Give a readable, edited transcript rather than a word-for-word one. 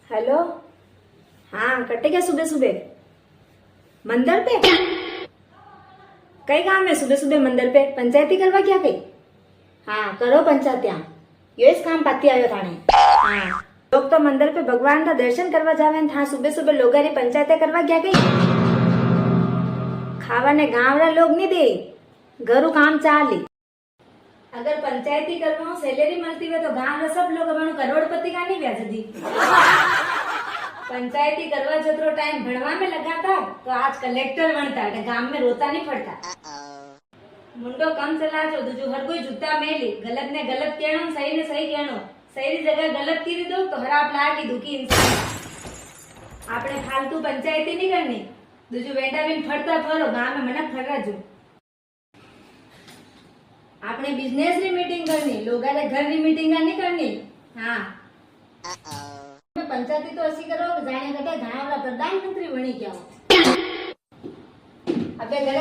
Hello. हाँ, कटे क्या सुबह सुबह मंदिर पे? कई काम है सुबह सुबह मंदिर पे? पंचायती करवा क्या कई? हाँ, करो पंचायत यहाँ। यो इस काम पाती आयो थाने। हाँ, लोग तो मंदिर पे भगवान का दर्शन करवा जावे न था सुबह सुबह लोगारी पंचायतें करवा क्या कई? खावा ने गाँव रा लोग नहीं दे, घरू काम चाली। अगर पंचायती करवा सैलरी मिलती हुए तो गांव रा सब लोग अपनो करोड़पति का नहीं ब्याज दी। पंचायती करवा जतरो टाइम भणवा में लगाता तो आज कलेक्टर बनता, गांव में रोता नहीं पड़ता। मुंडो कम चला जो दूजो हर कोई जूता मेली, गलत ने गलत कहनो, सही ने सही कहनो। सही जगह गलत की दो तो हराप लागी दुखी इंसान। आपने फालतू पंचायती नहीं करनी, दूजो बेटा बिन फटता फरो गांव में मनक फररा जो। आपने बिजनेस री मीटिंग करनी, लोगा रे घर री मीटिंग नहीं करनी। हाँ, पंचायती तो ऐसी करो जाने कटे गांव रा प्रधानमंत्री बनी क्या हो। अबे घरे